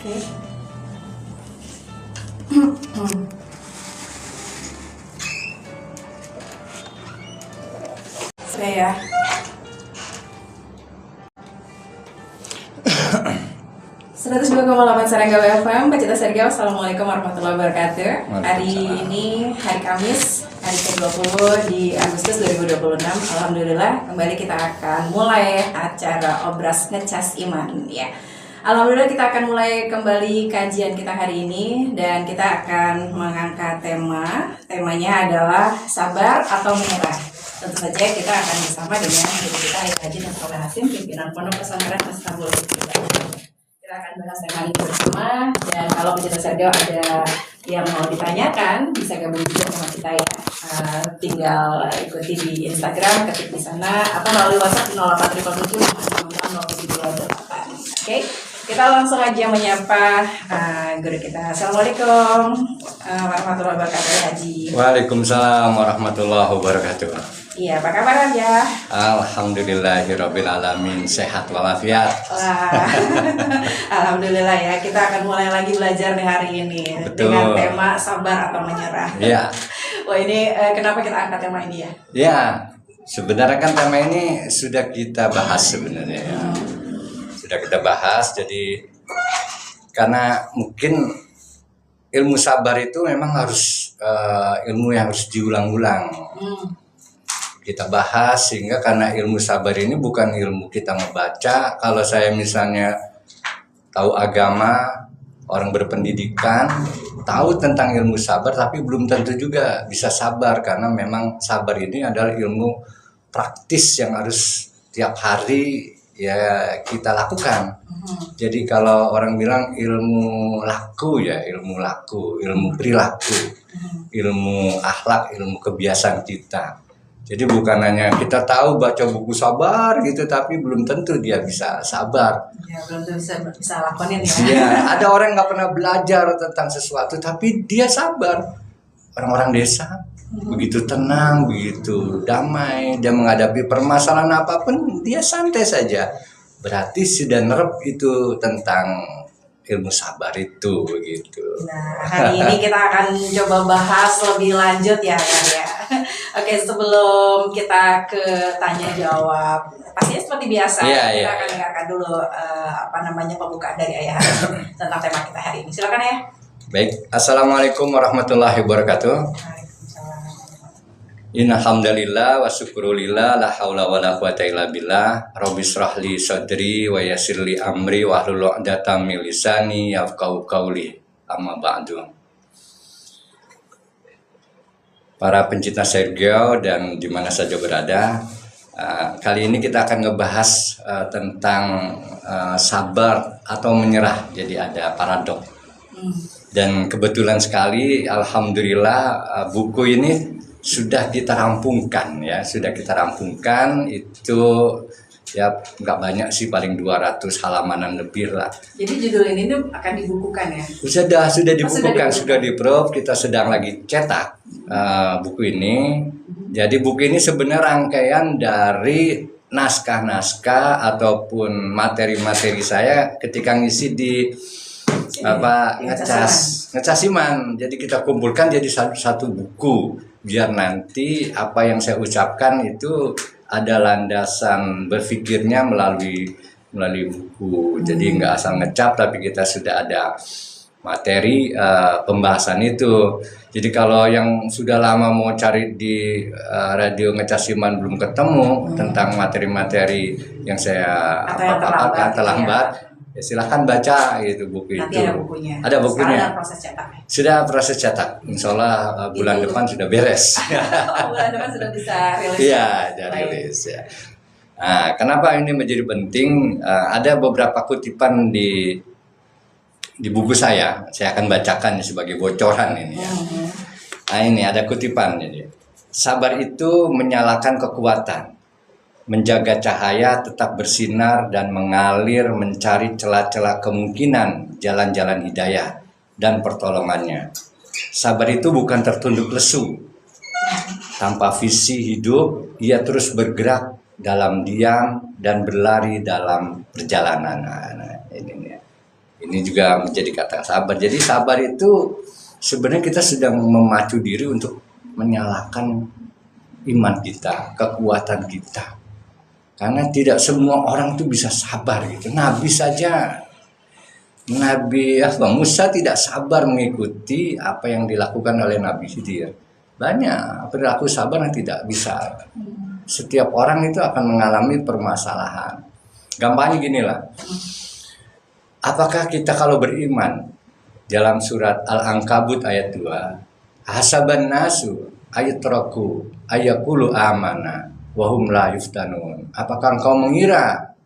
Oke. Sudah ya. Seratus 2,8 Saranggawe FM, Pacita Sergio. Assalamualaikum warahmatullahi wabarakatuh. Hari ini hari Kamis, hari ke-20 di Agustus 2026. Alhamdulillah, kembali kita akan mulai acara Obras Ngecas Iman ya. Alhamdulillah kita akan mulai kembali kajian kita hari ini dan kita akan mengangkat temanya adalah sabar atau menyerah. Tentu saja kita akan bersama dengan guru kita Haji Nasrullah Hasim, pimpinan Pondok Pesantren Ashabul Hidayah. Kita akan bahas tema ini bersama, dan kalau Pacita Sergio ada yang mau ditanyakan bisa gabung juga sama kita ya. Tinggal ikuti di Instagram, ketik di sana atau melalui WhatsApp 0837 Oke, kita langsung aja menyapa guru kita. Assalamualaikum warahmatullahi wabarakatuh, Haji. Waalaikumsalam warahmatullahi wabarakatuh. Iya, apa kabar aja? Alhamdulillahirabbil alamin, sehat walafiat. Alhamdulillah ya, kita akan mulai lagi belajar nih hari ini. Betul. Dengan tema sabar atau menyerah. Iya. Wah, ini kenapa kita angkat tema ini ya? Ya, sebenarnya kan tema ini sudah kita bahas sebenarnya ya. Sudah kita bahas, jadi karena mungkin ilmu sabar itu memang harus ilmu yang harus diulang-ulang. Kita bahas sehingga karena ilmu sabar ini bukan ilmu kita membaca. Kalau saya misalnya tahu agama, orang berpendidikan, tahu tentang ilmu sabar tapi belum tentu juga bisa sabar, karena memang sabar ini adalah ilmu praktis yang harus tiap hari ya kita lakukan. Jadi kalau orang bilang ilmu laku ya, ilmu laku, ilmu perilaku, ilmu akhlak, ilmu kebiasaan kita. Jadi bukan hanya kita tahu baca buku sabar gitu, tapi belum tentu dia bisa sabar. Ya, belum tentu bisa lakonin ya. Iya, ada orang nggak pernah belajar tentang sesuatu, tapi dia sabar. Orang-orang desa begitu tenang, begitu damai, dia menghadapi permasalahan apapun dia santai saja. Berarti sudah nerep itu tentang ilmu sabar itu begitu. Nah, hari ini kita akan coba bahas lebih lanjut ya kan ya. Oke, sebelum kita ke tanya jawab, pastinya seperti biasa kita akan dengarkan dulu pembukaan dari Ayah tentang tema kita hari ini. Silakan ya. Baik, assalamualaikum warahmatullahi wabarakatuh. Innalhamdalillah wa syukurulillah la haula wa la quwata illa billah. Rabbi shrahli sadri wa yassirli amri wa hlul 'uqdatam min lisani yafqahu qawli. Amma ba'du. Para pencinta Sergio dan di mana saja berada, kali ini kita akan ngebahas tentang sabar atau menyerah. Jadi ada paradok. Dan kebetulan sekali, alhamdulillah buku ini sudah kita rampungkan ya, itu ya nggak banyak sih, paling 200 halamanan lebih lah. Jadi judul ini tuh akan dibukukan ya? Sudah dibukukan, sudah di-proof, kita sedang lagi cetak buku ini. Jadi buku ini sebenarnya rangkaian dari naskah-naskah ataupun materi-materi saya ketika ngisi di ngecas iman. Jadi kita kumpulkan jadi satu buku, biar nanti apa yang saya ucapkan itu ada landasan berpikirnya melalui buku. Jadi nggak asal ngecap, tapi kita sudah ada materi pembahasan itu. Jadi kalau yang sudah lama mau cari di radio Ngecas Iman belum ketemu tentang materi-materi yang saya terlambat, ya silahkan baca itu buku. Nanti itu. Ada bukunya. Sudah proses cetak. Insya Allah bulan depan sudah beres. Bulan depan sudah bisa rilis. Iya, sudah rilis ya. Nah, kenapa ini menjadi penting? Ada beberapa kutipan di buku saya akan bacakan sebagai bocoran ini ya. Nah, ini ada kutipan ini. Sabar itu menyalakan kekuatan, menjaga cahaya tetap bersinar dan mengalir mencari celah-celah kemungkinan jalan-jalan hidayah dan pertolongannya. Sabar itu bukan tertunduk lesu. Tanpa visi hidup, ia terus bergerak dalam diam dan berlari dalam perjalanan. Nah, ini nih. Ini juga menjadi kata sabar. Jadi sabar itu sebenarnya kita sedang memacu diri untuk menyalakan iman kita, kekuatan kita. Karena tidak semua orang itu bisa sabar gitu. Nabi saja, Nabi Musa tidak sabar mengikuti apa yang dilakukan oleh Nabi Khidir. Banyak perilaku sabar yang tidak bisa. Setiap orang itu akan mengalami permasalahan. Gampangnya gini lah. Apakah kita kalau beriman dalam surat Al-Ankabut ayat 2, hasaban nasu ayatraku ayakulu amana wahum la yuftanun. Apakah engkau mengira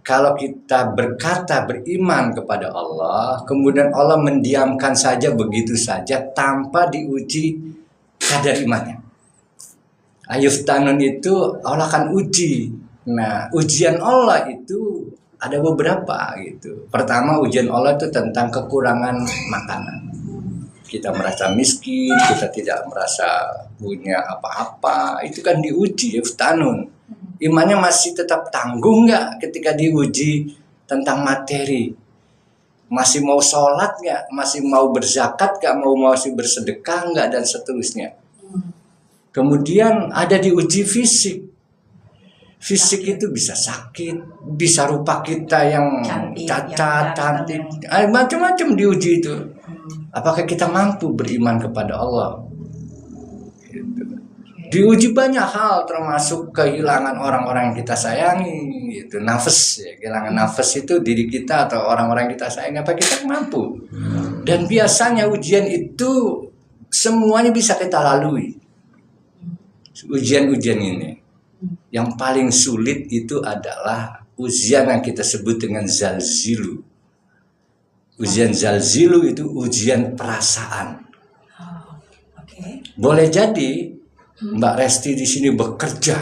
kalau kita berkata beriman kepada Allah, kemudian Allah mendiamkan saja begitu saja tanpa diuji kadar imannya? Ayuftanun itu Allah akan uji. Nah, ujian Allah itu ada beberapa gitu. Pertama, ujian Allah itu tentang kekurangan makanan. Kita merasa miskin, kita tidak merasa punya apa-apa, itu kan diuji, yuftanun. Imannya masih tetap tangguh nggak ketika diuji tentang materi? Masih mau sholat nggak? Masih mau berzakat nggak? Masih bersedekah nggak? Dan seterusnya. Kemudian ada diuji fisik. Fisik itu bisa sakit, bisa rupa kita yang cacat, cantik, macam-macam diuji itu. Apakah kita mampu beriman kepada Allah? Gitu. Diuji banyak hal, termasuk kehilangan orang-orang yang kita sayangi. Itu nafas, ya. Kehilangan nafas itu diri kita atau orang-orang yang kita sayangi. Apa kita mampu? Dan biasanya ujian itu semuanya bisa kita lalui. Ujian-ujian ini. Yang paling sulit itu adalah ujian yang kita sebut dengan zalzilu. Ujian zalzilu itu ujian perasaan. Boleh jadi Mbak Resti di sini bekerja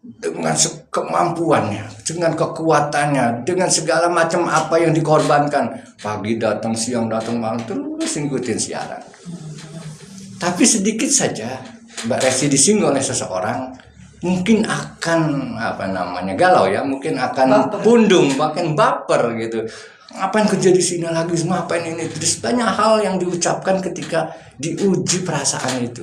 dengan kemampuannya, dengan kekuatannya, dengan segala macam apa yang dikorbankan. Pagi datang, siang datang, malam terus ngikutin siaran. Tapi sedikit saja Mbak Resti disinggung oleh seseorang, mungkin akan galau ya, mungkin akan pundung, bahkan baper gitu. Ngapain kerja di sini lagi, ngapain ini? Terus banyak hal yang diucapkan ketika diuji perasaan itu.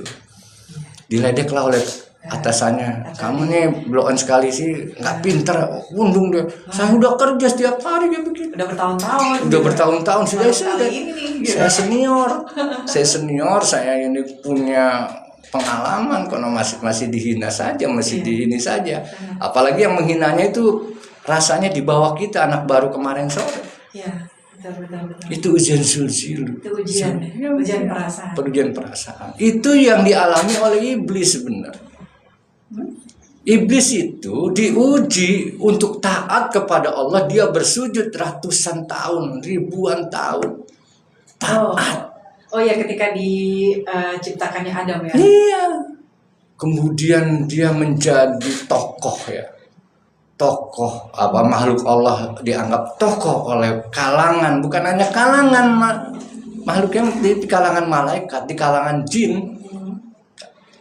Diledeklah oleh atasannya, kamu nih blow on sekali sih, nggak pinter, pundung deh. Saya udah kerja setiap hari ya begini. Udah bertahun-tahun. Udah bertahun-tahun saya senior, saya ini punya pengalaman, kalau masih dihina saja, masih dihina saja. Apalagi yang menghinanya itu rasanya di bawah kita, anak baru kemarin sore. Iya, betul. Itu ujian sulsilu. Itu ujian perasaan. Ujian perasaan. Itu yang dialami oleh iblis sebenarnya. Iblis itu diuji untuk taat kepada Allah, dia bersujud ratusan tahun, ribuan tahun. Taat. Oh ya, ketika diciptakannya Adam ya. Iya. Kemudian dia menjadi tokoh ya. Tokoh makhluk Allah dianggap tokoh oleh kalangan, bukan hanya kalangan makhluk yang di kalangan malaikat, di kalangan jin.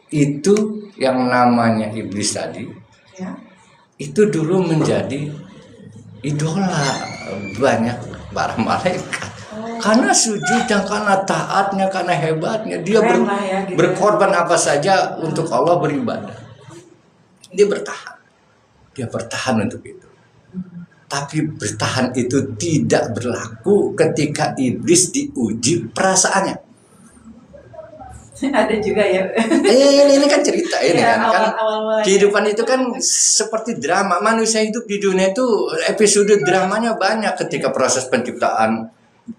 Itu yang namanya iblis tadi. Ya. Itu dulu menjadi idola banyak para malaikat. Karena sujud dan karena taatnya, karena hebatnya, dia berkorban apa saja untuk Allah, beribadah. Dia bertahan untuk itu. Tapi bertahan itu tidak berlaku ketika iblis diuji perasaannya. Ada juga ya. Ini kan cerita ini ya, kan kehidupan itu kan seperti drama. Manusia hidup di dunia itu episode dramanya banyak. Ketika proses penciptaan,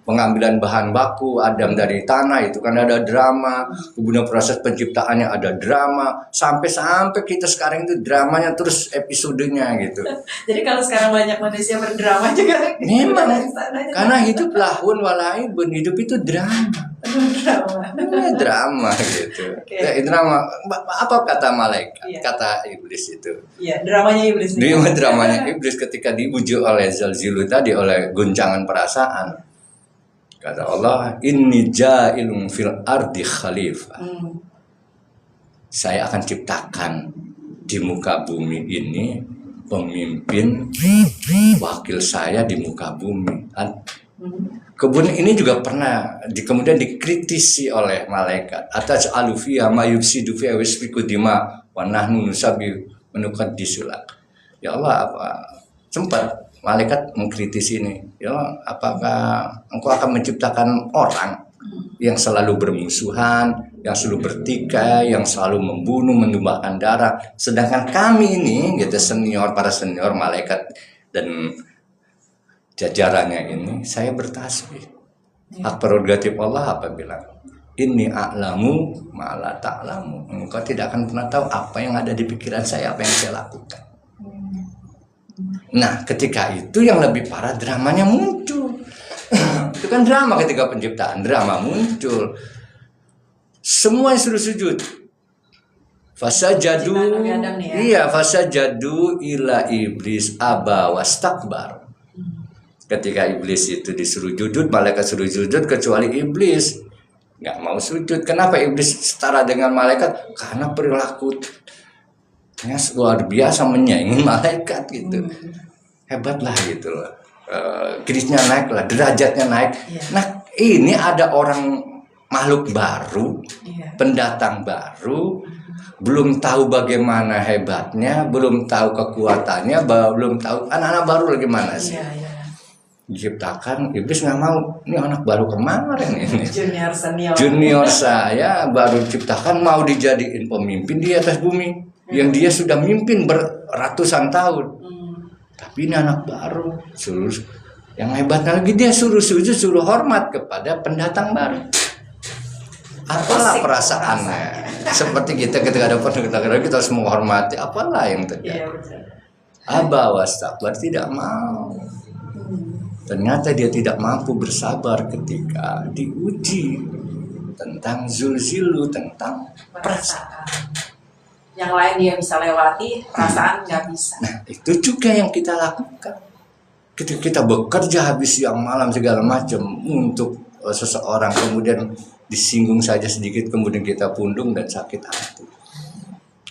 pengambilan bahan baku Adam dari tanah, itu kan ada drama. Kemudian proses penciptaannya ada drama, sampai kita sekarang itu dramanya terus episodenya gitu. Jadi kalau sekarang banyak manusia berdrama juga. Memang karena hidup lahun walaibun, hidup itu drama. Drama gitu. Okay. Drama apa kata malaikat? Yeah. Kata iblis itu. Iya, dramanya iblis. Dramanya iblis ketika diuji oleh zalzilu tadi, oleh guncangan perasaan. Kata Allah, inni ja'ilun fil ardi khalifah. Saya akan ciptakan di muka bumi ini pemimpin, wakil saya di muka bumi. Kebun ini juga pernah kemudian dikritisi oleh malaikat. Atas alufia mayufsidu fi wasfiku dima wa nahnu nusabbihu wa nuqaddisulak. Ya Allah, apa sempat malaikat mengkritisi ini. Ya Allah, apakah engkau akan menciptakan orang yang selalu bermusuhan, yang selalu bertikai, yang selalu membunuh, menumpahkan darah, sedangkan kami ini gitu para senior malaikat dan jajarannya ini, saya bertasbih. Hak prerogatif Allah apa bilang? Inni a'lamu ma la ta'lamu. Engkau tidak akan pernah tahu apa yang ada di pikiran saya, apa yang saya lakukan. Nah, ketika itu yang lebih parah dramanya muncul. Itu kan drama ketika penciptaan, drama muncul. Semua yang suruh sujud. Fasajadu, iya fasajadu ila iblis aba wastakbar. Ketika iblis itu disuruh sujud, malaikat suruh sujud kecuali iblis nggak mau sujud. Kenapa iblis setara dengan malaikat? Karena perilakunya luar biasa menyaingi malaikat gitu. Hebatlah gitu loh. Kerisnya naik lah, derajatnya naik. Nah ini ada orang makhluk baru, pendatang baru, belum tahu bagaimana hebatnya, belum tahu kekuatannya, belum tahu anak-anak baru bagaimana sih. Diciptakan, iblis nggak mau. Ini anak baru kemarin ini. Junior saya baru diciptakan mau dijadiin pemimpin di atas bumi, yang dia sudah mimpin beratusan tahun. Tapi ini anak baru, yang hebatnya lagi dia suruh sujud, suruh hormat kepada pendatang baru. Apalah perasaannya? Seperti kita ketika ada pendatang kita harus menghormati. Apalah yang terjadi? Aba wastakbar, tidak mau. Ternyata dia tidak mampu bersabar ketika diuji tentang zulzilu, tentang perasaan. Yang lain dia bisa lewati, perasaan nggak bisa. Nah, itu juga yang kita lakukan. Ketika kita bekerja habis siang malam segala macam untuk seseorang, kemudian disinggung saja sedikit, kemudian kita pundung dan sakit hati.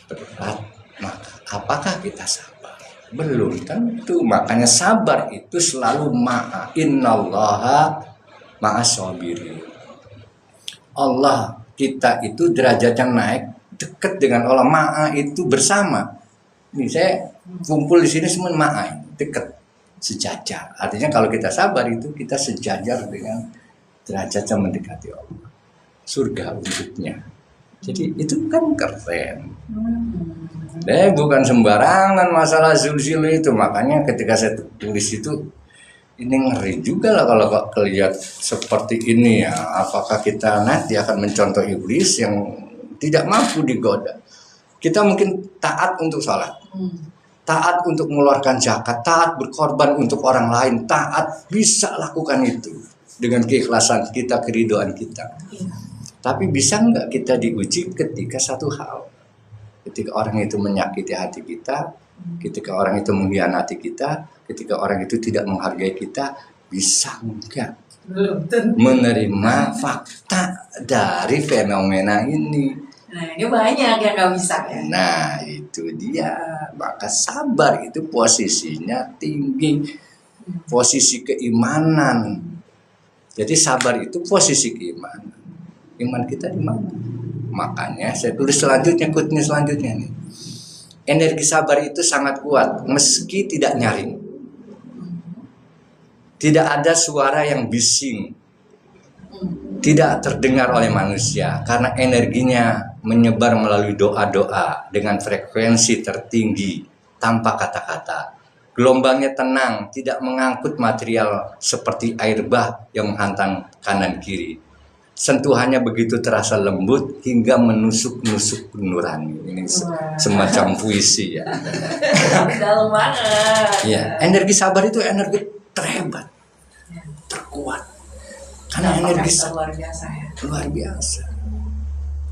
Berat. Maka apakah kita sabar? Belum tentu. Makanya sabar itu selalu innallaha ma'as-sabirin. Allah kita itu derajatnya naik, dekat dengan Allah. Ma'a itu bersama. Ini saya kumpul di sini semua ma'a, dekat, sejajar. Artinya kalau kita sabar itu kita sejajar dengan derajatnya mendekati Allah. Surga untuknya. Jadi itu kan keren. Bukan sembarangan masalah zulzil itu. Makanya ketika saya tulis itu, ini ngeri juga lah kalau lihat seperti ini ya. Apakah kita nanti akan mencontoh iblis yang tidak mampu digoda? Kita mungkin taat untuk sholat, taat untuk mengeluarkan zakat, taat berkorban untuk orang lain, taat bisa lakukan itu dengan keikhlasan kita, keridhaan kita. Tapi bisa nggak kita diuji ketika satu hal? Ketika orang itu menyakiti hati kita, ketika orang itu mengkhianati kita, ketika orang itu tidak menghargai kita, bisa nggak menerima fakta dari fenomena ini? Nah ini banyak yang nggak bisa ya. Nah itu dia. Maka sabar itu posisinya tinggi, posisi keimanan. Jadi sabar itu posisi keimanan. Iman kita di mana? Makanya saya tulis selanjutnya, kutnya selanjutnya nih. Energi sabar itu sangat kuat meski tidak nyaring. Tidak ada suara yang bising. Tidak terdengar oleh manusia karena energinya menyebar melalui doa-doa dengan frekuensi tertinggi tanpa kata-kata. Gelombangnya tenang, tidak mengangkut material seperti air bah yang menghantam kanan kiri. Sentuhannya begitu terasa lembut hingga menusuk-nusuk nurani. Ini semacam puisi ya. Dalam banget. Ya, energi sabar itu energi terhebat, terkuat. Karena energi luar biasa ya. Luar biasa.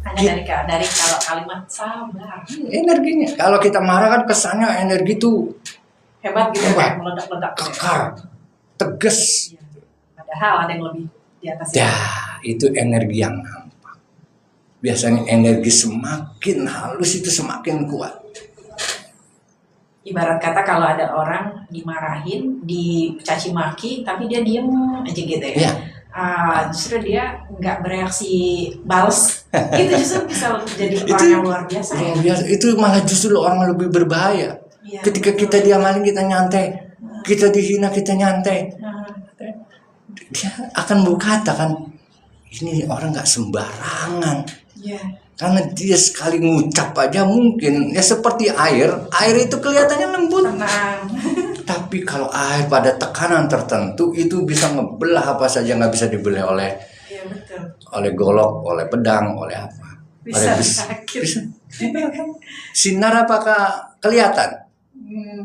Hanya dari kalau kalimat sabar. Energinya. Kalau kita marah kan kesannya energi itu hebat gitu, kayak meledak-ledak. Kekar, tegas. Padahal ada yang lebih di atas. Itu energi yang nampak. Biasanya energi semakin halus itu semakin kuat. Ibarat kata kalau ada orang dimarahin, dicaci maki, tapi dia diem aja gitu ya. Iya. Justru dia nggak bereaksi balas, itu justru bisa jadi orang yang luar biasa ya. Itu malah justru orang lebih berbahaya. Iya, Ketika betul. kita diamalin kita nyantai, kita dihina kita nyantai, dia akan berkata kan, ini orang nggak sembarangan. Iya. Karena dia sekali ngucap aja mungkin ya seperti air itu kelihatannya lembut. Tenang. Tapi kalau air pada tekanan tertentu itu bisa ngebelah apa saja, nggak bisa dibelah oleh Iya betul. oleh golok, oleh pedang, oleh apa? Bisa Oleh sakit. bisa. Sinar apakah kelihatan?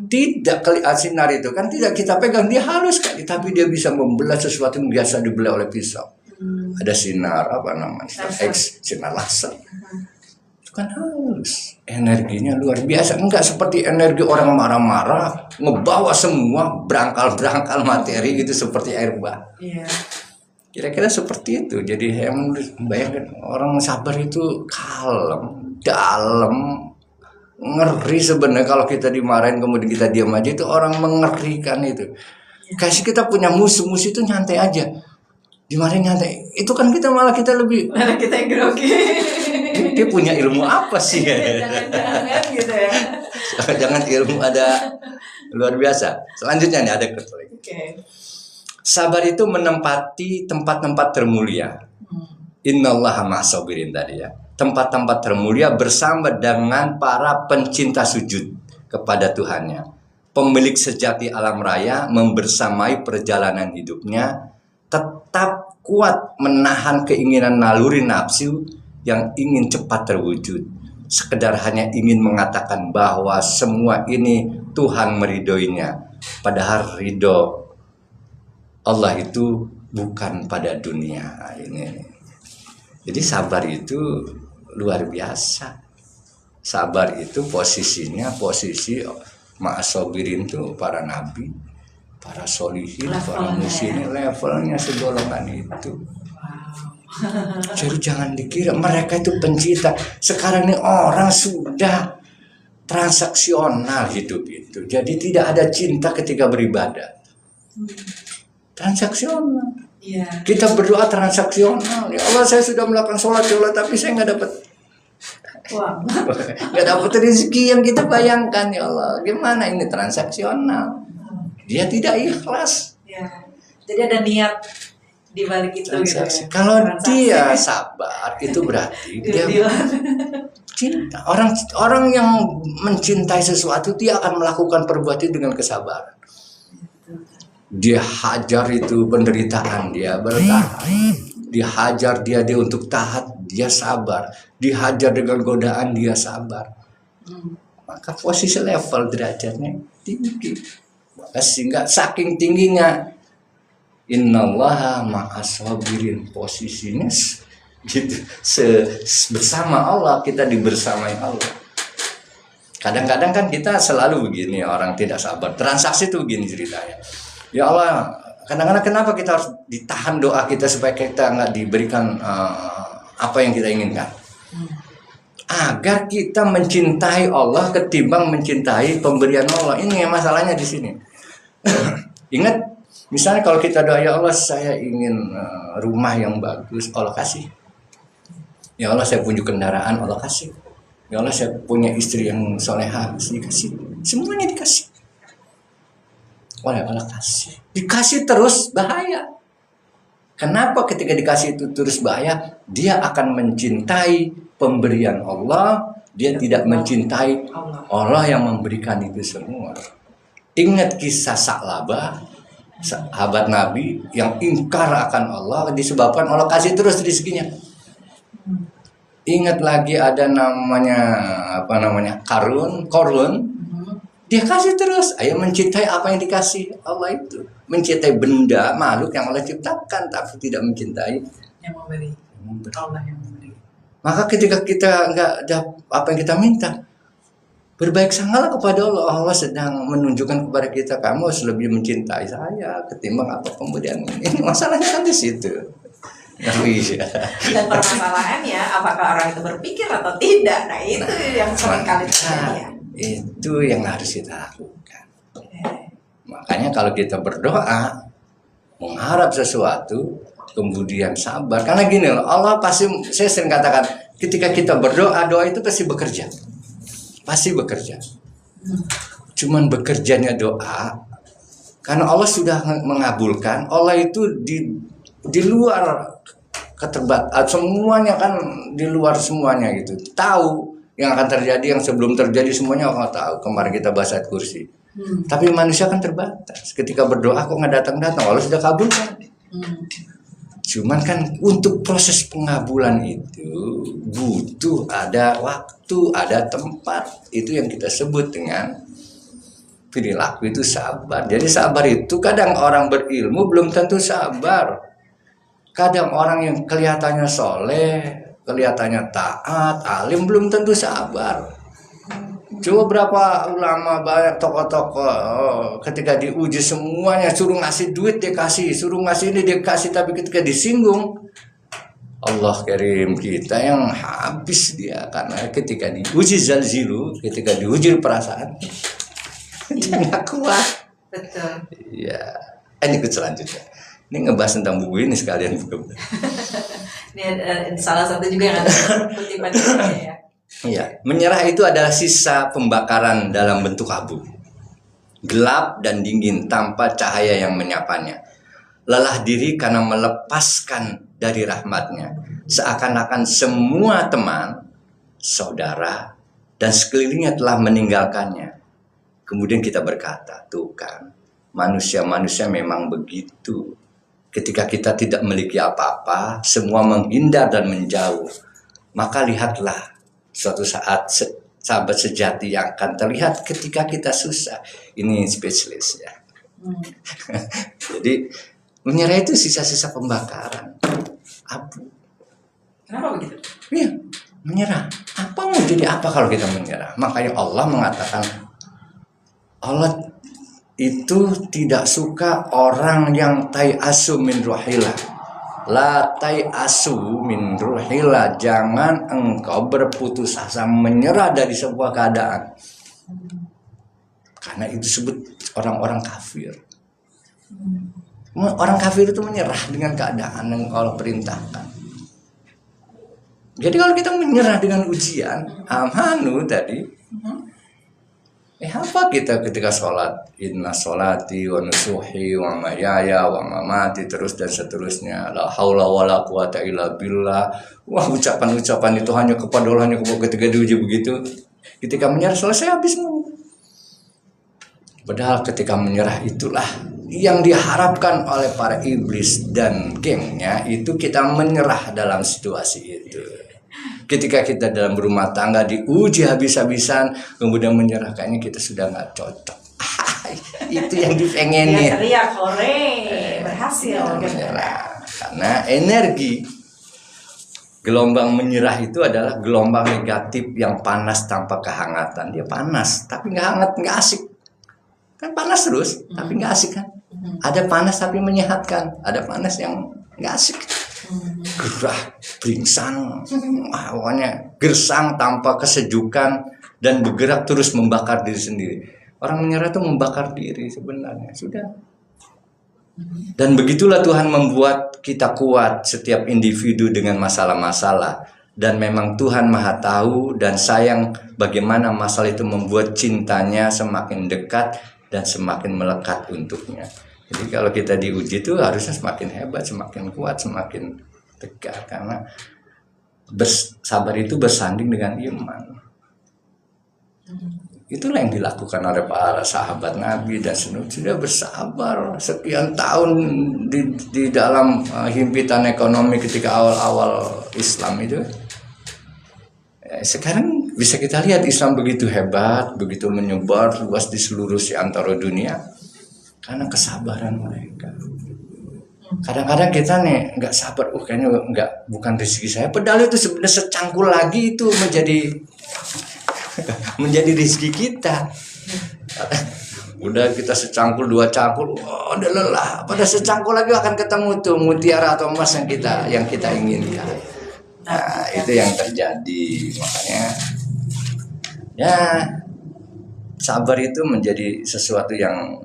Tidak kelihatan sinar itu kan tidak kita pegang, dia halus kali, tapi dia bisa membelah sesuatu yang biasa dibelah oleh pisau. Ada sinar apa namanya? Sinar laser. Itu kan halus. Energinya luar biasa, enggak seperti energi orang marah-marah ngebawa semua berangkal materi gitu seperti air bah. Iya. Kira-kira seperti itu. Jadi yang bayangkan orang sabar itu kalem, dalam, ngeri sebenarnya. Kalau kita dimarahin kemudian kita diam aja itu orang mengerikan itu. Kasih kita punya musuh itu nyantai aja. Dimarahin nyantai. Itu kan kita malah kita lebih Mana kita yang grogi. dia punya ilmu apa sih? Jangan-jangan gitu ya. Jangan ilmu ada luar biasa. Selanjutnya nih ada ketelik. Oke. Sabar itu menempati tempat-tempat termulia. Innallaha ma'as-sabirin tadi ya. Tempat-tempat termulia bersama dengan para pencinta sujud kepada Tuhannya. Pemilik sejati alam raya membersamai perjalanan hidupnya, tetap kuat menahan keinginan naluri nafsu yang ingin cepat terwujud. Sekedar hanya ingin mengatakan bahwa semua ini Tuhan meridhoinya. Padahal ridho Allah itu bukan pada dunia ini. Jadi sabar itu luar biasa. Sabar itu posisinya posisi ma'as-sabirin itu para nabi, para solihin, para muslimin, levelnya segolongan itu. Jadi jangan dikira mereka itu pencinta. Sekarang ini orang sudah transaksional hidup itu. Jadi tidak ada cinta ketika beribadah. Transaksional. Iya. Kita berdoa transaksional. Ya Allah, saya sudah melakukan sholat ya Allah, tapi saya nggak dapat nggak dapat rezeki yang kita bayangkan ya Allah. Gimana ini transaksional? Dia tidak ikhlas. Ya. Jadi ada niat di balik itu gitu ya. Kalau dia sabar itu berarti dia cinta. Orang yang mencintai sesuatu dia akan melakukan perbuatan dengan kesabaran. Dia hajar itu penderitaan, dia bertahan. Dihajar dia untuk taat, dia sabar. Dihajar dengan godaan, dia sabar. Maka posisi level derajatnya tinggi. Maka sehingga saking tingginya innallaha ma'as-sabirin, posisinya gitu. Bersama Allah, kita dibersamai Allah. Kadang-kadang kan kita selalu begini, orang tidak sabar. Transaksi itu begini ceritanya. Ya Allah, kadang-kadang kenapa kita harus ditahan doa kita supaya kita nggak diberikan apa yang kita inginkan? Agar kita mencintai Allah ketimbang mencintai pemberian Allah. Ini masalahnya di sini. Ingat, misalnya kalau kita doa, ya Allah saya ingin rumah yang bagus, Allah kasih. Ya Allah saya punya kendaraan, Allah kasih. Ya Allah saya punya istri yang soleha, dikasih. Semuanya dikasih. Oleh Allah kasih. Dikasih terus bahaya. Kenapa ketika dikasih itu terus bahaya? Dia akan mencintai pemberian Allah, dia tidak mencintai Allah yang memberikan itu semua. Ingat kisah Sa'labah, sahabat Nabi yang ingkar akan Allah disebabkan Allah kasih terus rezekinya. Ingat lagi ada namanya Korun. Dia kasih terus. Ayo mencintai apa yang dikasih Allah itu. Mencintai benda makhluk yang Allah ciptakan, tapi tidak mencintai yang memberi. Allah yang memberi. Maka ketika kita nggak ada apa yang kita minta, berbaik sanggalah kepada Allah. Allah sedang menunjukkan kepada kita, kamu harus lebih mencintai saya ketimbang apa pemberian ini. Masalahnya kan di situ. Iya. Dan permasalahannya, apakah orang itu berpikir atau tidak? Nah itu yang sering kali terjadi ya. Itu yang harus kita lakukan. Makanya kalau kita berdoa mengharap sesuatu kemudian sabar, karena gini loh, Allah pasti, saya sering katakan, ketika kita berdoa, doa itu pasti bekerja, cuman bekerjanya doa karena Allah sudah mengabulkan. Allah itu di luar semuanya kan, di luar semuanya gitu, tahu yang akan terjadi, yang sebelum terjadi semuanya Allah tahu. Kemarin kita bahas ayat kursi. Tapi manusia kan terbatas. Ketika berdoa kok nggak datang-datang, Allah sudah kabulkan. Cuman kan untuk proses pengabulan itu butuh ada waktu, ada tempat. Itu yang kita sebut dengan perilaku itu sabar. Jadi sabar itu kadang orang berilmu belum tentu sabar. Kadang orang yang kelihatannya soleh, kelihatannya taat, alim, belum tentu sabar. Coba berapa ulama, banyak tokoh-tokoh, ketika diuji semuanya, suruh ngasih duit dia kasih, suruh ngasih ini dia kasih, tapi ketika disinggung, Allah kirim kita yang habis dia. Karena ketika diuji zalzilu, ketika diuji perasaan, dia nggak kuat. Betul. Iya. Ini ikut selanjutnya. Ini ngebahas tentang buku ini sekalian buku. Ini salah satu juga yang ada kutipan-kutipannya ya. Iya, menyerah itu adalah sisa pembakaran dalam bentuk abu, gelap dan dingin tanpa cahaya yang menyapanya. Lelah diri karena melepaskan dari rahmatnya. Seakan-akan semua teman, saudara, dan sekelilingnya telah meninggalkannya. Kemudian kita berkata, tuh kan, manusia-manusia memang begitu. Ketika kita tidak memiliki apa-apa, semua menghindar dan menjauh. Maka lihatlah, suatu saat sahabat sejati yang akan terlihat ketika kita susah. Ini speechless ya. Jadi menyerah itu sisa-sisa pembakaran abu. Kenapa begitu? Iya, menyerah. Apa mau jadi apa kalau kita menyerah? Makanya Allah mengatakan, Allah itu tidak suka orang yang tayasu min ruhillah. La tayasu min ruhillah, jangan engkau berputus asa, menyerah dari sebuah keadaan. Karena itu disebut orang-orang kafir. Orang kafir itu menyerah dengan keadaan yang Allah perintahkan. Jadi kalau kita menyerah dengan ujian, amanu tadi, apa kita ketika sholat, inna sholati wa nusuhi wa mayaya wa mamati, terus dan seterusnya, la haula wa la quwata illa billah. Wah, ucapan-ucapan itu hanya kepada Allah, hanya ketika diuji begitu. Ketika menyerah selesai habis. Padahal ketika menyerah itulah yang diharapkan oleh para iblis dan gengnya, itu kita menyerah dalam situasi itu. Ketika kita dalam rumah tangga diuji habis-habisan, kemudian menyerah, kayaknya kita sudah nggak cocok. Itu yang dipengenin. Dia teriak, hore, berhasil. Menyerah. Karena energi gelombang menyerah itu adalah gelombang negatif yang panas tanpa kehangatan. Dia panas, tapi nggak hangat, nggak asik. Kan panas terus, tapi nggak asik kan. Ada panas tapi menyehatkan, ada panas yang nggak asik. Gerah, beringsang, pokoknya gersang tanpa kesejukan dan bergerak terus membakar diri sendiri. Orang menyerah itu membakar diri sebenarnya, sudah. Dan begitulah Tuhan membuat kita kuat, setiap individu dengan masalah-masalah. Dan memang Tuhan Maha Tahu dan sayang bagaimana masalah itu membuat cintanya semakin dekat dan semakin melekat untuknya. Jadi kalau kita diuji itu harusnya semakin hebat, semakin kuat, semakin tegar. Karena sabar itu bersanding dengan iman. Itulah yang dilakukan oleh para sahabat Nabi dan sudah bersabar sekian tahun di dalam himpitan ekonomi ketika awal-awal Islam itu. Sekarang bisa kita lihat Islam begitu hebat, begitu menyebar luas di seluruh antara dunia. Karena kesabaran mereka. Kadang-kadang kita nih nggak sabar, kayaknya bukan rezeki saya. Padahal itu sebenarnya secangkul lagi itu menjadi rezeki kita. Udah kita secangkul, 2 cangkul, udah lelah. Pada secangkul lagi akan ketemu tuh mutiara atau emas yang kita inginkan. Nah, itu yang terjadi. Makanya ya sabar itu menjadi sesuatu yang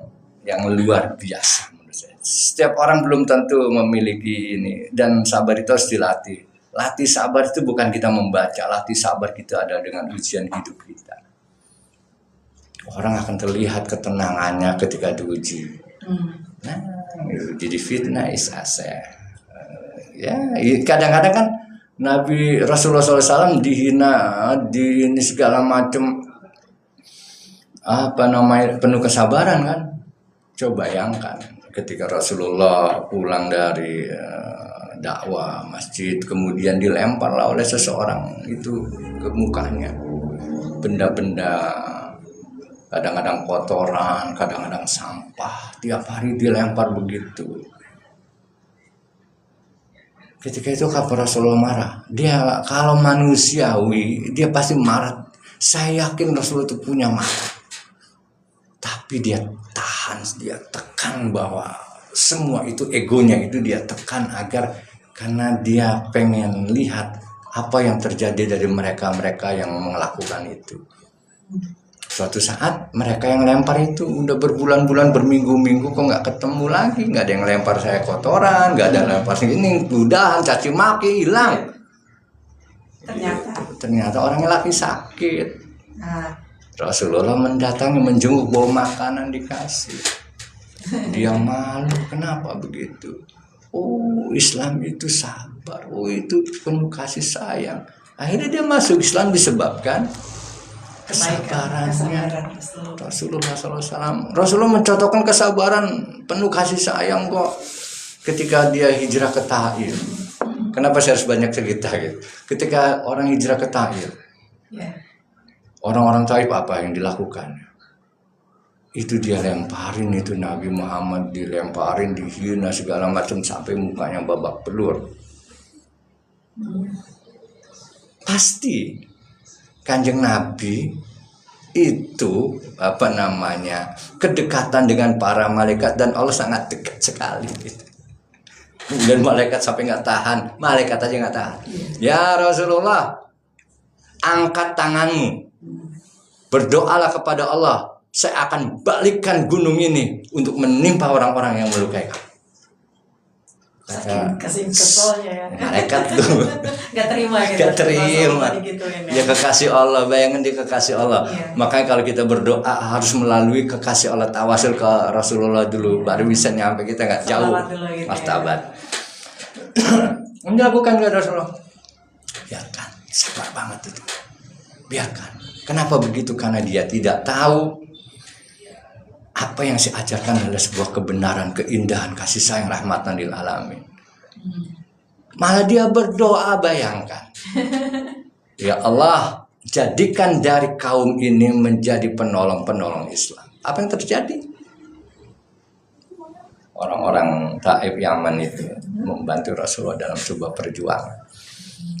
yang luar biasa menurut saya. Setiap orang belum tentu memiliki ini, dan sabar itu harus dilatih. Latih sabar itu bukan kita membaca, latih sabar kita ada dengan ujian hidup kita. Orang akan terlihat ketenangannya ketika diuji. Nah, jadi fitnah is aseh. Ya, kadang-kadang kan Nabi Rasulullah SAW dihina, di ini segala macam penuh kesabaran kan. Coba bayangkan ketika Rasulullah pulang dari dakwah masjid, kemudian dilemparlah oleh seseorang itu ke mukanya benda-benda, kadang-kadang kotoran, kadang-kadang sampah, tiap hari dilempar begitu. Ketika itu kapan Rasulullah marah? Dia kalau manusiawi dia pasti marah. Saya yakin Rasulullah itu punya marah. Tapi dia tahan, dia tekan bahwa semua itu egonya itu dia tekan agar, karena dia pengen lihat apa yang terjadi dari mereka-mereka yang melakukan itu. Suatu saat mereka yang lempar itu udah berbulan-bulan, berminggu-minggu kok nggak ketemu lagi, nggak ada yang lempar saya kotoran, nggak ada yang lempar ini udahan, caci maki, hilang. Ternyata orangnya lagi sakit. Rasulullah mendatangi, menjenguk, bawa makanan dikasih. Dia malu, kenapa begitu? Oh, Islam itu sabar, oh itu penuh kasih sayang. Akhirnya dia masuk Islam disebabkan kesabarannya Rasulullah SAW. Rasulullah mencontohkan kesabaran penuh kasih sayang kok ketika dia hijrah ke Taif. Kenapa saya harus banyak cerita gitu? Ketika orang hijrah ke Taif, orang-orang Taif apa yang dilakukan? Itu dia lemparin itu Nabi Muhammad, dilemparin, dihina segala macam sampai mukanya babak belur. Pasti Kanjeng Nabi itu kedekatan dengan para malaikat dan Allah sangat dekat sekali gitu. Dan malaikat sampai nggak tahan, malaikat aja nggak tahan. Ya Rasulullah, angkat tanganmu, berdoalah kepada Allah, saya akan balikkan gunung ini untuk menimpa orang-orang yang melukai kamu. Kasih keselnya ya. Malaikat tuh Gak terima gitu. Gak terima. Ya kekasih Allah, bayangin dia kekasih Allah. Makanya kalau kita berdoa harus melalui kekasih Allah, tawasul ke Rasulullah dulu, baru bisa nyampe, kita nggak jauh. Martabat. Melakukan ke Rasulullah. Biarkan, sabar banget itu. Biarkan. Kenapa begitu? Karena dia tidak tahu apa yang saya ajarkan adalah sebuah kebenaran, keindahan, kasih sayang, rahmatan lil alamin. Malah dia berdoa, bayangkan. Ya Allah, jadikan dari kaum ini menjadi penolong-penolong Islam. Apa yang terjadi? Orang-orang Taif Yaman itu membantu Rasulullah dalam sebuah perjuangan.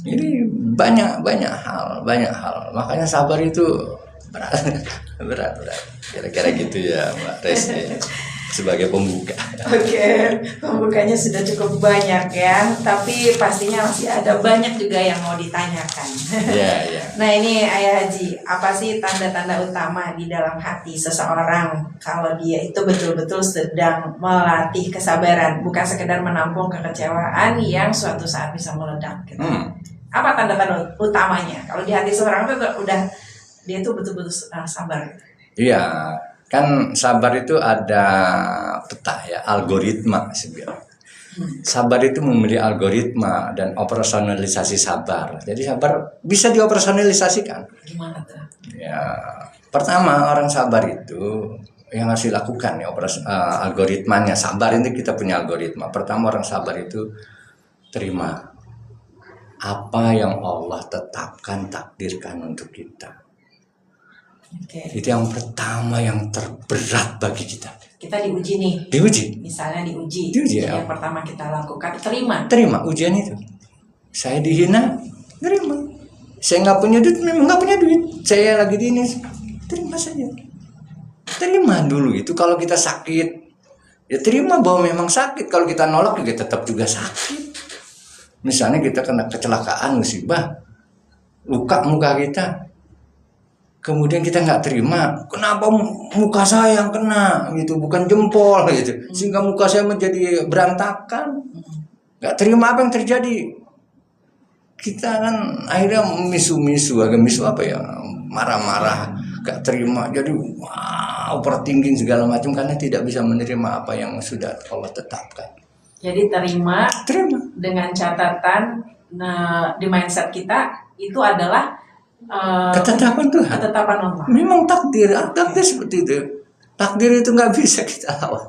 Ini banyak hal. Makanya sabar itu berat. Kira-kira gitu ya Mbak Resi, sebagai pembuka. Oke, pembukanya sudah cukup banyak ya, tapi pastinya masih ada banyak juga yang mau ditanyakan. Iya. Nah ini Ayah Haji, apa sih tanda-tanda utama di dalam hati seseorang kalau dia itu betul-betul sedang melatih kesabaran, bukan sekedar menampung kekecewaan yang suatu saat bisa meledak gitu. Apa tanda-tanda utamanya kalau di hati seseorang itu udah dia itu betul-betul sabar gitu? Iya, kan sabar itu ada peta ya, algoritma sebenarnya. Sabar itu memiliki algoritma dan operasionalisasi sabar. Jadi sabar bisa dioperasionalisasikan. Gimana tuh? Ya, pertama orang sabar itu yang harus dilakukan ya algoritmanya. Sabar ini kita punya algoritma. Pertama orang sabar itu terima apa yang Allah tetapkan, takdirkan untuk kita. Itu yang pertama, yang terberat bagi kita. Kita diuji nih. Diuji. Misalnya diuji ya. Yang pertama kita lakukan, terima. Terima ujian itu. Saya dihina, terima. Saya nggak punya duit, memang nggak punya duit. Saya lagi di ini, terima saja. Terima dulu itu. Kalau kita sakit, ya terima bahwa memang sakit. Kalau kita nolak juga tetap juga sakit. Misalnya kita kena kecelakaan, musibah, luka muka kita. kemudian kita nggak terima, kenapa muka saya yang kena gitu, bukan jempol gitu, sehingga muka saya menjadi berantakan. Nggak terima apa yang terjadi, kita kan akhirnya misu-misu, agak misu apa ya, marah-marah, nggak terima, jadi overthinking segala macam karena tidak bisa menerima apa yang sudah Allah tetapkan. Jadi terima dengan catatan, nah, di mindset kita itu adalah ketetapan Tuhan. Ketetapan Allah. Memang takdir seperti itu. Takdir itu nggak bisa kita lawan.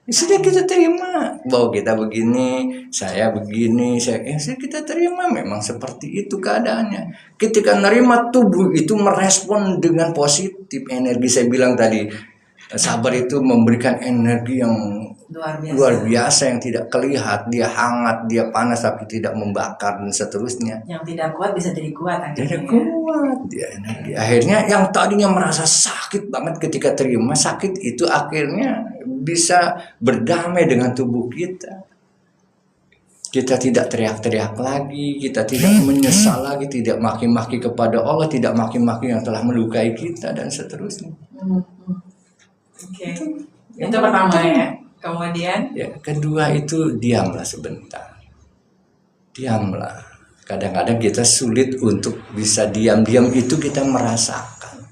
Sudah kita terima bahwa kita begini, saya begini, sudah kita terima, memang seperti itu keadaannya. Ketika nerima, tubuh itu merespon dengan positif. Energi saya bilang tadi, sabar itu memberikan energi yang luar biasa yang tidak kelihatan. Dia hangat, dia panas tapi tidak membakar dan seterusnya. Yang tidak kuat bisa jadi kuat akhirnya. Jadi kuat dia energi. Akhirnya yang tadinya merasa sakit banget ketika terima, sakit itu akhirnya bisa berdamai dengan tubuh kita. Kita tidak teriak-teriak lagi, kita tidak menyesal lagi, tidak maki-maki kepada Allah, tidak maki-maki yang telah melukai kita dan seterusnya. Oke. Itu pertama ya. Kemudian ya, kedua itu diamlah sebentar. Diamlah. Kadang-kadang kita sulit untuk bisa diam-diam, itu kita merasakan.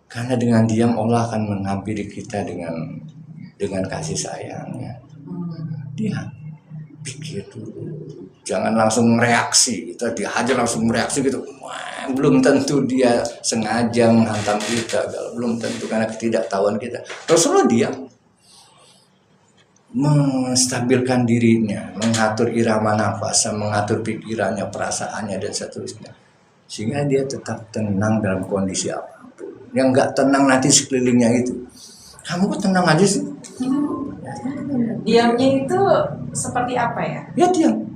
Karena dengan diam Allah akan menghampiri kita dengan kasih sayangnya. Diam. Pikir dulu. Jangan langsung reaksi. Kita dihajar langsung mereaksi gitu. Wah, belum tentu dia sengaja menghantam kita. Belum tentu karena ketidaktahuan kita. Rasulullah diam. Menstabilkan dirinya, mengatur irama nafas, mengatur pikirannya, perasaannya dan seterusnya, sehingga dia tetap tenang dalam kondisi apapun. Yang nggak tenang nanti sekelilingnya itu, kamu kok tenang aja sih? Diamnya itu seperti apa ya? Ya diam.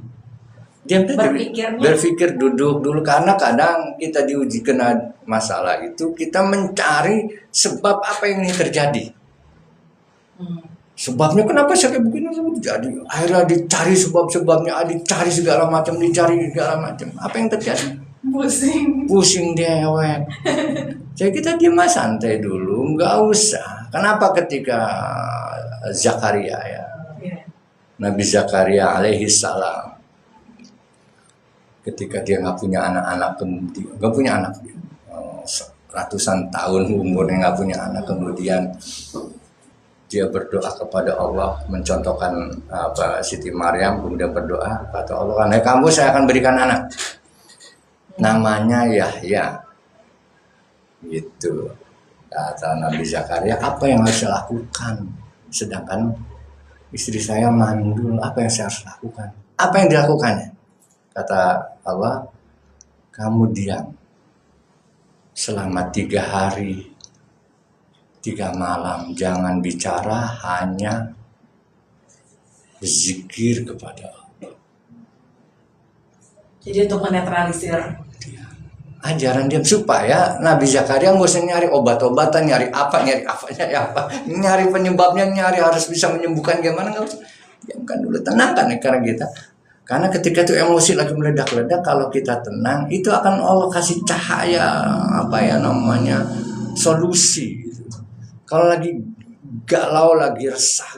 Berpikir duduk dulu, karena kadang kita diuji kena masalah itu kita mencari sebab apa yang ini terjadi. Sebabnya kenapa saya kayak begini jadi, akhirnya dicari sebab-sebabnya, dicari segala macam, apa yang terjadi? Pusing dewek. Jadi kita diam santai dulu, nggak usah. Kenapa ketika Zakaria ya, Nabi Zakaria alaihi salam, ketika dia nggak punya anak-anak, kemudian nggak punya anak, ratusan tahun umurnya nggak punya anak, kemudian dia berdoa kepada Allah, mencontohkan Siti Maryam, kemudian berdoa kata Allah, "Hai kamu, saya akan berikan anak, namanya Yahya." Gitu kata Nabi Zakaria, apa yang harus saya lakukan? Sedangkan istri saya mandul, apa yang saya harus lakukan? Apa yang dilakukannya? Kata Allah, kamu diam selama 3 hari 3 malam, jangan bicara, hanya berzikir kepada Allah. Jadi untuk menetralisir ajaran dia, supaya Nabi Zakaria nggak usah nyari obat-obatan, nyari penyebabnya, harus bisa menyembuhkan gimana, nggak usah. Diamkan dulu, tenangkan karena kita. Karena ketika itu emosi lagi meledak-ledak, kalau kita tenang, itu akan Allah kasih cahaya, solusi. Kalau lagi galau, lagi resah,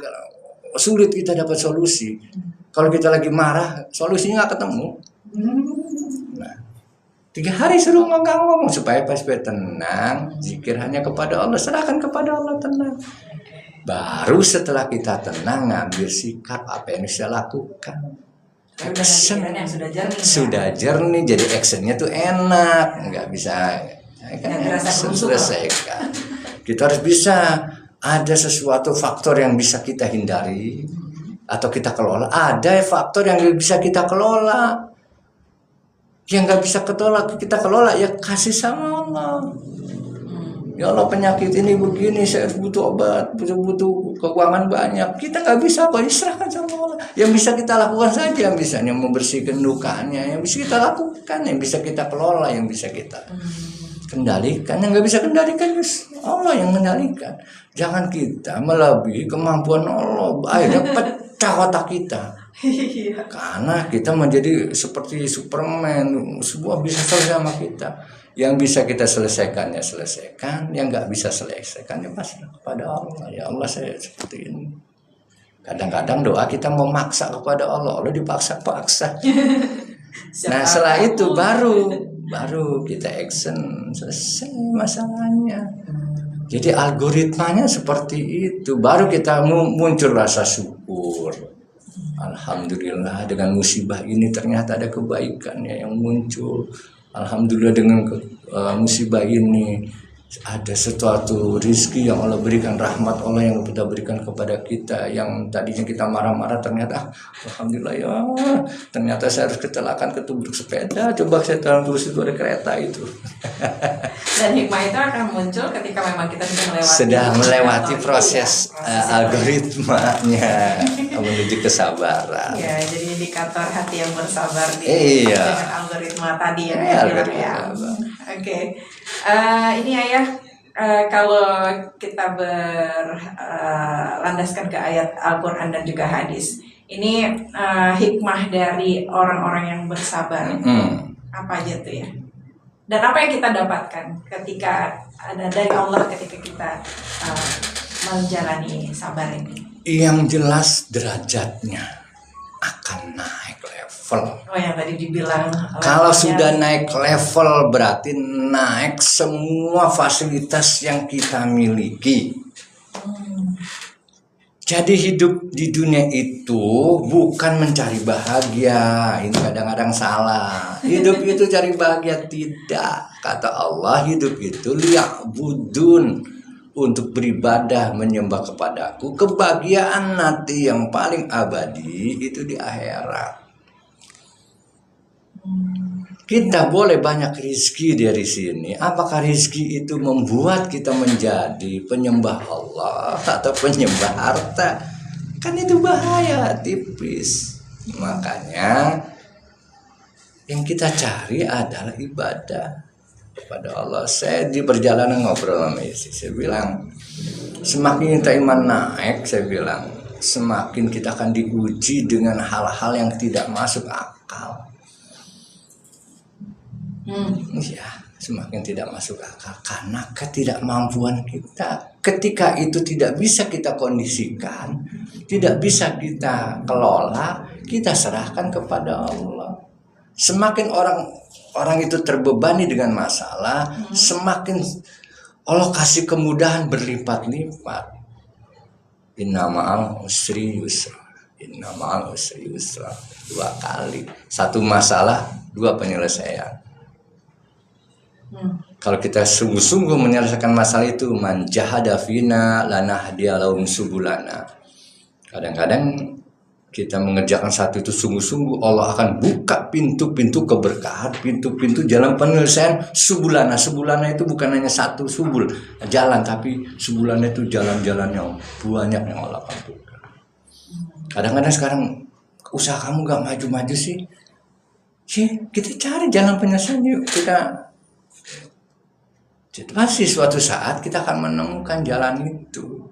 sulit kita dapat solusi. Kalau kita lagi marah, solusinya nggak ketemu. Nah, 3 hari suruh ngomong supaya tenang, zikir hanya kepada Allah, serahkan kepada Allah, tenang. Baru setelah kita tenang, ngambil sikap apa yang bisa lakukan. Action yang sudah jernih, jadi actionnya tuh enak, nggak bisa selesaikan. Kita harus bisa, ada sesuatu faktor yang bisa kita hindari atau kita kelola. Ada faktor yang bisa kita kelola, yang nggak bisa kita kelola ya kasih sama Allah. Ya Allah, penyakit ini begini, saya butuh obat, butuh keuangan banyak. Kita nggak bisa kok, diserahkan sama Allah. Yang bisa kita lakukan saja, misalnya membersihkan lukanya, yang bisa kita lakukan, yang bisa kita kelola, yang bisa kita kendalikan. Yang nggak bisa kendalikan Allah yang kendalikan. Jangan kita melebihi kemampuan Allah, akhirnya pecah otak kita. Karena kita menjadi seperti Superman, semua bisa selesai sama kita. Yang bisa kita selesaikan ya selesaikan, yang nggak bisa selesaikan ya pasrah kepada Allah. Ya Allah, saya seperti ini. Kadang-kadang doa kita memaksa kepada Allah, Allah dipaksa-paksa. Nah setelah itu baru kita action, selesai masalahnya. Jadi algoritmanya seperti itu, baru kita muncul rasa syukur. Alhamdulillah dengan musibah ini ternyata ada kebaikannya yang muncul. Alhamdulillah dengan musibah ini ada sesuatu rizki yang Allah berikan, rahmat Allah yang kita berikan kepada kita. Yang tadinya kita marah-marah ternyata alhamdulillah ya, ternyata saya harus kecelakaan ketabrak sepeda, coba saya terus itu ada kereta itu. Dan hikmah itu akan muncul ketika memang kita sudah melewati proses algoritmanya menuju kesabaran. Ya, jadi indikator hati yang bersabar dengan algoritma tadi ya. Oke. Ini Ayah, kalau kita berlandaskan ke ayat Al-Quran dan juga hadis, ini hikmah dari orang-orang yang bersabar, apa aja tuh ya? Dan apa yang kita dapatkan ketika ada dari Allah ketika kita menjalani sabar ini? Yang jelas derajatnya akan naik level. Oh, yang tadi dibilang. Kalau sudah naik level berarti naik semua fasilitas yang kita miliki. Jadi hidup di dunia itu bukan mencari bahagia. Ini kadang-kadang salah. Hidup itu cari bahagia, tidak. Kata Allah, hidup itu liya'budun, untuk beribadah, menyembah kepadaku. Kebahagiaan nanti yang paling abadi itu di akhirat. Kita boleh banyak rizki dari sini. Apakah rizki itu membuat kita menjadi penyembah Allah atau penyembah harta? Kan itu bahaya, tipis. Makanya yang kita cari adalah ibadah kepada Allah. Saya di perjalanan ngobrol sama istri, saya bilang semakin kita iman naik, saya bilang semakin kita akan diuji dengan hal-hal yang tidak masuk akal. Ya, semakin tidak masuk akal karena ketidakmampuan kita. Ketika itu tidak bisa kita kondisikan, tidak bisa kita kelola, kita serahkan kepada Allah. Semakin orang itu terbebani dengan masalah, semakin Allah kasih kemudahan berlipat-lipat. Inna ma'al usri yusra. Inna ma'al usri yusra. 2 kali. 1 masalah, 2 penyelesaian. Kalau kita sungguh-sungguh menyelesaikan masalah itu, man jahada fina lanahdiyah lahum subulana. Kadang-kadang kita mengerjakan satu itu sungguh-sungguh, Allah akan buka pintu-pintu keberkahan, pintu-pintu jalan penyelesaian subulana. Subulana itu bukan hanya satu subul jalan, tapi subulana itu jalan-jalan yang banyak yang Allah akan buka. Kadang-kadang sekarang usaha kamu gak maju-maju sih. Kita cari jalan penyelesaian yuk. Pasti suatu saat kita akan menemukan jalan itu.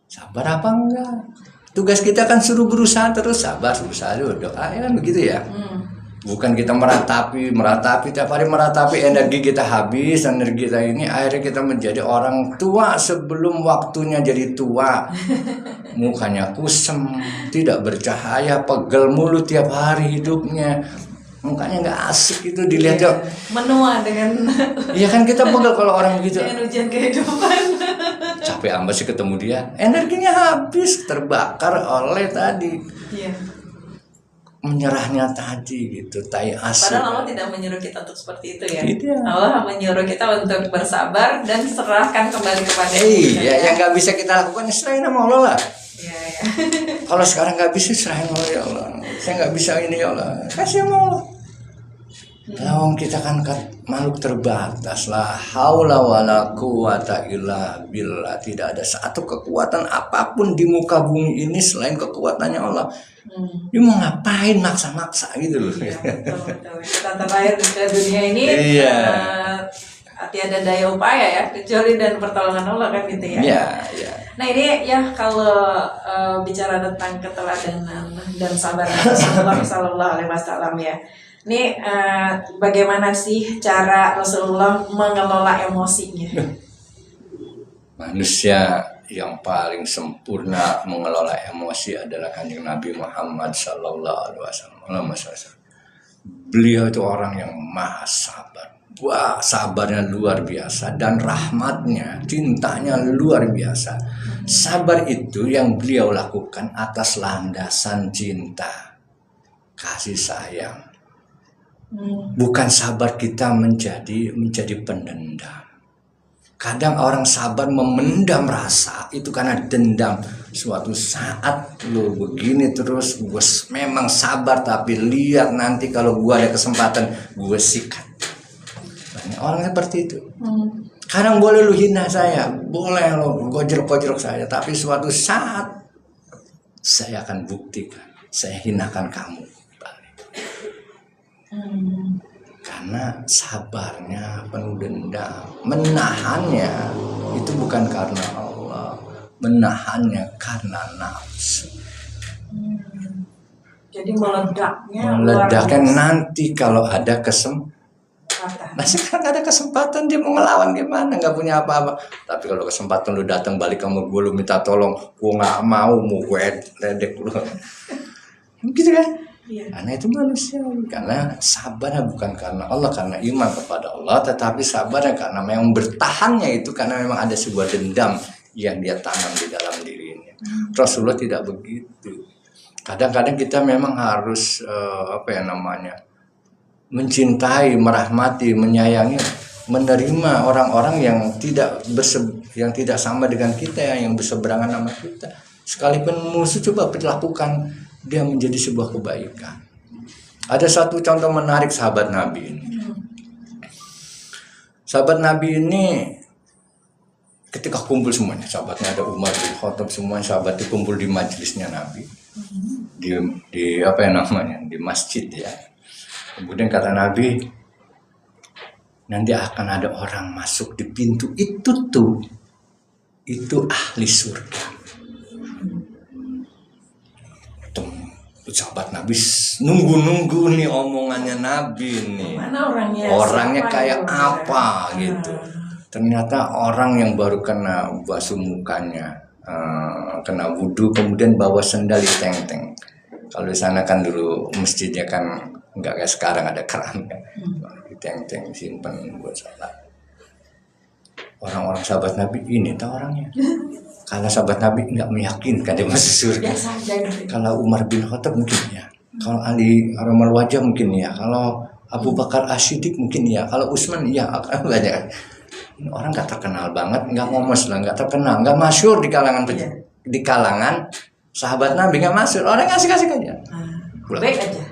Sabar apa enggak? Tugas kita kan suruh berusaha terus, sabar, berusaha dulu, doa, ya kan begitu ya. Bukan kita meratapi tiap hari meratapi, energi kita habis, energi kita ini akhirnya kita menjadi orang tua sebelum waktunya jadi tua. Mukanya kusem, tidak bercahaya, pegel mulu tiap hari hidupnya. Mukanya nggak asik itu dilihat ya. Menua dengan. Iya kan kita pegel kalau orang begitu. Dengan ujian kehidupan. Capek amat sih ketemu dia, energinya habis, terbakar oleh tadi. Iya. Menyerahnya tadi gitu, tai asu. Padahal Allah tidak menyuruh kita untuk seperti itu ya. Tidak. Allah menyuruh kita untuk bersabar dan serahkan kembali kepada Iya, yang nggak bisa kita lakukan serahin sama Allah lah. Iya. Kalau sekarang nggak bisa serahin sama ya Allah. Saya nggak bisa ini ya Allah, kasih sama Allah. Lawang kita kan makhluk terbatas, la haula wala quwata illa billah. Tidak ada satu kekuatan apapun di muka bumi ini selain kekuatannya Allah. Dia mau ngapain maksa-maksa gitu loh. Iya, betul. Kita terlahir ke dunia ini tiada daya upaya ya kecuali dan pertolongan Allah kan gitu ya. Iya, iya. Nah ini ya kalau bicara tentang keteladanan dan sabar Rasulullah Sallallahu Alaihi Wasallam ya. Ini bagaimana sih cara Rasulullah mengelola emosinya? Manusia yang paling sempurna mengelola emosi adalah Kanjeng Nabi Muhammad Sallallahu Alaihi Wasallam. Beliau itu orang yang maha sabar. Wah, sabarnya luar biasa dan rahmatnya, cintanya luar biasa. Sabar itu yang beliau lakukan atas landasan cinta, kasih sayang. Bukan sabar kita menjadi pendendam. Kadang orang sabar memendam rasa itu karena dendam. Suatu saat lo begini terus, gue memang sabar tapi lihat nanti kalau gue ada kesempatan gue sikat. Banyak orang seperti itu. Kadang boleh lu hina saya, boleh lo gojrok-gojrok saya, tapi suatu saat saya akan buktikan, saya hinakan kamu. Karena sabarnya penuh dendam, menahannya itu bukan karena Allah, menahannya karena nafsu. Jadi meledaknya nanti kalau ada nah sekarang ada kesempatan dia mau ngelawan gimana, nggak punya apa-apa. Tapi kalau kesempatan lu datang balik sama gue, lu minta tolong, gue nggak mau gue ledek lu, gitu kan? Iya. Karena itu manusia, karena sabarnya bukan karena Allah, karena iman kepada Allah, tetapi sabarnya karena memang bertahannya itu karena memang ada sebuah dendam yang dia tanam di dalam dirinya. Rasulullah tidak begitu. Kadang-kadang kita memang harus mencintai, merahmati, menyayangi, menerima orang-orang yang tidak sama dengan kita, yang berseberangan sama kita. Sekalipun musuh, coba lakukan dia menjadi sebuah kebaikan. Ada satu contoh menarik sahabat Nabi ini. Sahabat Nabi ini ketika kumpul semuanya, sahabatnya ada Umar bin Khattab, semua sahabat dikumpul di majelisnya Nabi. Di masjid ya. Kemudian kata Nabi, nanti akan ada orang masuk di pintu itu ahli surga. Sahabat Nabi nunggu nih omongannya Nabi nih. Mana orangnya kayak apa gitu. Ternyata orang yang baru kena basuh mukanya, kena wudhu, kemudian bawa sendal di teng-teng. Kalau di sana kan dulu masjidnya kan nggak kayak sekarang ada keran kan, di teng-teng simpan buat sholat. Orang-orang sahabat Nabi ini tahu orangnya. Kalau sahabat Nabi nggak meyakinkan dia masuk surga. Kalau Umar bin Khattab mungkin ya. Kalau Ali Ramal Wajah mungkin ya. Kalau Abu Bakar As-Siddiq mungkin ya. Kalau Utsman ya akan banyak. Ini orang nggak terkenal banget, nggak ngomos lah, nggak terkenal, nggak masyhur di kalangan sahabat Nabi, nggak masyhur. Orang asik-asik aja. Baik aja.